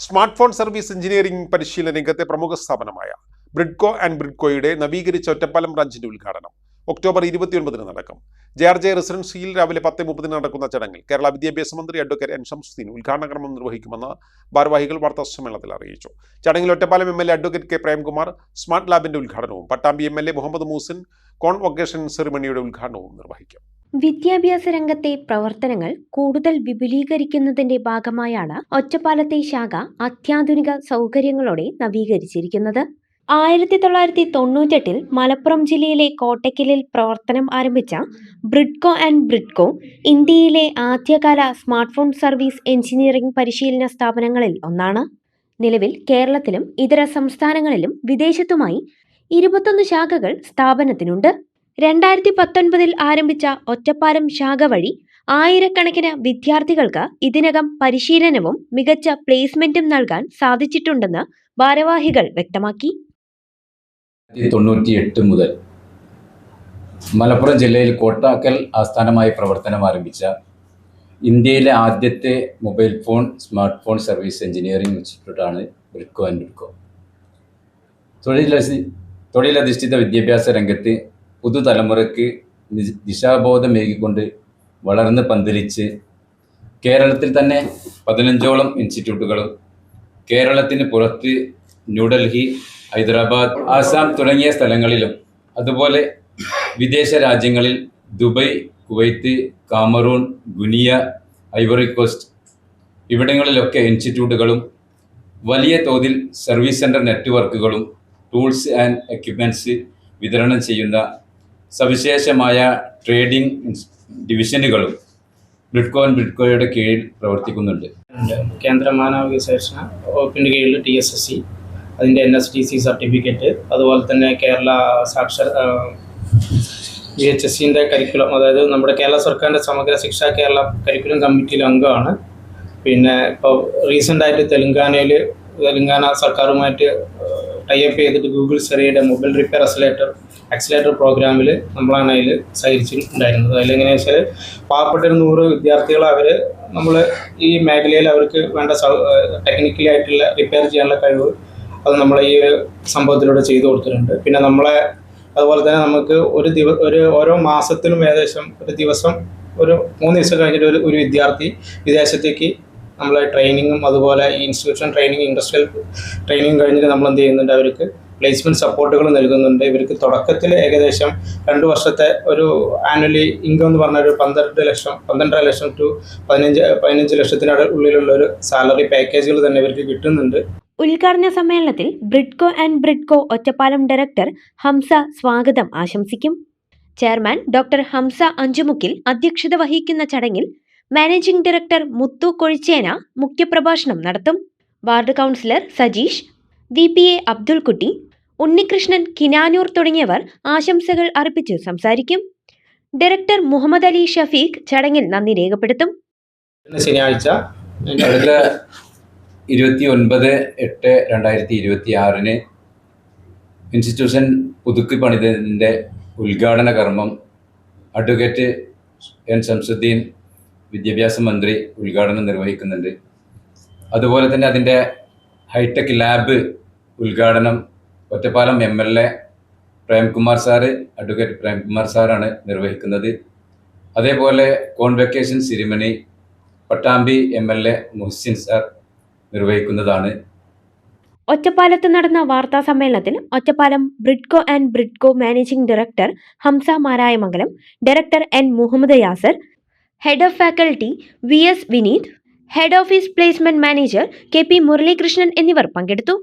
Smart phone service engineering പരിശീലന രംഗത്തെ പ്രമുഖ സ്ഥാപനമായ ബ്രിഡ്കോ ആൻഡ് ബ്രിഡ്കോയുടെ നവീകരിച്ച ഒറ്റപ്പാലം ബ്രാഞ്ചിന്റെ ഉദ്ഘാടനം ഒക്ടോബർ 29 നടക്കും. JRJ റെസിഡൻസിയിൽ രാവിലെ 10:30 നടക്കുന്ന ചടങ്ങിൽ കേരള വിദ്യാഭ്യാസ മന്ത്രി അഡ്വക്കേറ്റ് എൻ ശംസുദ്ദീൻ ഉദ്ഘാടന കർമ്മം നിർവഹിക്കുമെന്ന് ഭാരവാഹികൾ വാർത്താസമ്മേളനത്തിൽ അറിയിച്ചു. ചടങ്ങിൽ Ottapalam MLA advocate K Premkumar smart ലാബിന്റെ ഉദ്ഘാടനവും പട്ടാമ്പി MLA മുഹമ്മദ് മൂസിൻ കോൺവൊക്കേഷൻ സെറിമണിയുടെ ഉദ്ഘാടനവും നിർവഹിക്കും. വിദ്യാഭ്യാസ രംഗത്തെ പ്രവർത്തനങ്ങൾ കൂടുതൽ വിപുലീകരിക്കുന്നതിന്റെ ഭാഗമായാണ് ഒറ്റപ്പാലത്തെ ശാഖ അത്യാധുനിക സൗകര്യങ്ങളോടെ നവീകരിച്ചിരിക്കുന്നത്. 1998 മലപ്പുറം ജില്ലയിലെ കോട്ടക്കലിൽ പ്രവർത്തനം ആരംഭിച്ച ബ്രിഡ്കോ ആൻഡ് ബ്രിഡ്കോ ഇന്ത്യയിലെ ആദ്യകാല സ്മാർട്ട് ഫോൺ സർവീസ് എഞ്ചിനീയറിംഗ് പരിശീലന സ്ഥാപനങ്ങളിൽ ഒന്നാണ്. നിലവിൽ കേരളത്തിലും ഇതര സംസ്ഥാനങ്ങളിലും വിദേശത്തുമായി 21 ശാഖകൾ സ്ഥാപനത്തിനുണ്ട്. 2019 ആരംഭിച്ച ഒറ്റപ്പാലം ശാഖ വഴി ആയിരക്കണക്കിന് വിദ്യാർത്ഥികൾക്ക് ഇതിനകം പരിശീലനവും മികച്ച പ്ലേസ്മെന്റും നൽകാൻ സാധിച്ചിട്ടുണ്ടെന്ന് ഭാരവാഹികൾ വ്യക്തമാക്കി. 1998 മുതൽ മലപ്പുറം ജില്ലയിൽ കോട്ടാക്കൽ ആസ്ഥാനമായി പ്രവർത്തനം ആരംഭിച്ച ഇന്ത്യയിലെ ആദ്യത്തെ mobile phone smart phone service engineering ഇൻസ്റ്റിറ്റ്യൂട്ടാണ് ബ്രിഡ്കോ ആൻഡ് ബ്രിഡ്കോ. തൊഴിലധിഷ്ഠിത വിദ്യാഭ്യാസ രംഗത്ത് പുതുതലമുറയ്ക്ക് ദിശാബോധമേകിക്കൊണ്ട് വളർന്ന് പന്തലിച്ച് കേരളത്തിൽ തന്നെ 15ഓളം ഇൻസ്റ്റിറ്റ്യൂട്ടുകളും കേരളത്തിന് പുറത്ത് ന്യൂഡൽഹി, ഹൈദരാബാദ്, ആസാം തുടങ്ങിയ സ്ഥലങ്ങളിലും അതുപോലെ വിദേശ രാജ്യങ്ങളിൽ Dubai, Kuwait, Cameroon, Guinea, Ivory Coast ഇവിടങ്ങളിലൊക്കെ ഇൻസ്റ്റിറ്റ്യൂട്ടുകളും വലിയ തോതിൽ സർവീസ് സെൻ്റർ നെറ്റ്വർക്കുകളും ടൂൾസ് ആൻഡ് എക്യുപ്മെൻറ്റ്സ് വിതരണം ചെയ്യുന്ന സവിശേഷമായ ട്രേഡിംഗ് ഡിവിഷനുകളും ബ്രിഡ്കോ ആൻഡ് ബ്രിഡ്കോയുടെ കീഴിൽ പ്രവർത്തിക്കുന്നുണ്ട്. കേന്ദ്ര മാനവ വികസന വകുപ്പിൻ്റെ കീഴിൽ TSSC, അതിൻ്റെ NSDC സർട്ടിഫിക്കറ്റ്, അതുപോലെ തന്നെ കേരള GHSCൻ്റെ കരിക്കുലം, അതായത് നമ്മുടെ കേരള സർക്കാരിൻ്റെ സമഗ്ര ശിക്ഷ കേരള കരിക്കുലം കമ്മിറ്റിയിൽ അംഗമാണ്. പിന്നെ ഇപ്പോൾ റീസെൻ്റായിട്ട് തെലങ്കാന സർക്കാരുമായിട്ട് ടൈപ്പ് ചെയ്തിട്ട് ഗൂഗിൾ സെറിയുടെ മൊബൈൽ റിപ്പയർ ആക്സിലേറ്റർ പ്രോഗ്രാമിൽ നമ്മളാണ് അതിൽ സഹകരിച്ചിട്ടുണ്ടായിരുന്നത്. അതിലെങ്ങനെയാ വെച്ചാൽ പാവപ്പെട്ട 100 വിദ്യാർത്ഥികളെ നമ്മൾ ഈ മേഖലയിൽ അവർക്ക് വേണ്ട ടെക്നിക്കലി ആയിട്ടുള്ള റിപ്പയർ ചെയ്യാനുള്ള കഴിവ് അത് നമ്മൾ ഈ സംഭവത്തിലൂടെ ചെയ്തു കൊടുത്തിട്ടുണ്ട്. പിന്നെ അതുപോലെ തന്നെ നമുക്ക് ഓരോ മാസത്തിലും ഏകദേശം ഒരു 3 ദിവസം കഴിഞ്ഞിട്ട് ഒരു വിദ്യാർത്ഥി വിദേശത്തേക്ക് നമ്മൾ ട്രെയിനിങ്ങും അതുപോലെ ഈ ഇൻസ്റ്റിറ്റ്യൂഷൻ ട്രെയിനിങ്, ഇൻഡസ്ട്രിയൽ ട്രെയിനിങ് കഴിഞ്ഞിട്ട് നമ്മൾ എന്ത് ചെയ്യുന്നുണ്ട്, അവർക്ക് പ്ലേസ്മെൻറ്റ് സപ്പോർട്ടുകൾ നൽകുന്നുണ്ട്. ഇവർക്ക് തുടക്കത്തിൽ ഏകദേശം 2 വർഷത്തെ ഒരു ആനുവലി ഇൻകം എന്ന് പറഞ്ഞ ഒരു 12.5 ലക്ഷം ടു 15 ലക്ഷത്തിന് ഉള്ളിലുള്ള ഒരു സാലറി പാക്കേജുകൾ തന്നെ ഇവർക്ക് കിട്ടുന്നുണ്ട്. ഉദ്ഘാടന സമ്മേളനത്തിൽ ബ്രിഡ്കോ ആൻഡ് ബ്രിഡ്കോ ഒറ്റപ്പാലം ഡയറക്ടർ ഹംസ സ്വാഗതം ആശംസിക്കും. ചെയർമാൻ ഡോക്ടർ ഹംസ അഞ്ചുമുക്കിൽ അധ്യക്ഷത വഹിക്കുന്ന ചടങ്ങിൽ മാനേജിംഗ് ഡയറക്ടർ മുത്തു കൊഴിച്ചേന മുഖ്യപ്രഭാഷണം നടത്തും. Ward councillor Sajeesh, VPA Abdulkutty, Unnikrishnan Kinanoor തുടങ്ങിയവർ ആശംസകൾ അർപ്പിച്ച് സംസാരിക്കും. ഡയറക്ടർ മുഹമ്മദ് അലി ഷഫീഖ് ചടങ്ങിൽ നന്ദി രേഖപ്പെടുത്തും. ശനിയാഴ്ച 29/8/2026 ഇൻസ്റ്റിറ്റ്യൂഷൻ പുതുക്കി പണിതതിൻ്റെ ഉദ്ഘാടന കർമ്മം അഡ്വക്കേറ്റ് എൻ ശംസുദ്ദീൻ വിദ്യാഭ്യാസ മന്ത്രി ഉദ്ഘാടനം നിർവഹിക്കുന്നുണ്ട്. അതുപോലെ തന്നെ അതിൻ്റെ ഹൈടെക് ലാബ് ഉദ്ഘാടനം ഒറ്റപ്പാലം MLA അഡ്വക്കേറ്റ് പ്രേംകുമാർ സാറാണ് നിർവഹിക്കുന്നത്. അതേപോലെ convocation ceremony Pattambi MLA Muhsin sir നിർവഹിക്കുന്നതാണ്. ഒറ്റപ്പാലത്ത് നടന്ന വാർത്താ സമ്മേളനത്തിൽ Ottapalam Bridco and Bridco managing director Hamsa Marayamangalam, director N Muhammad Yasir, head of faculty VS Vineeth, head office placement manager KP Muralikrishnan എന്നിവർ പങ്കെടുത്തു.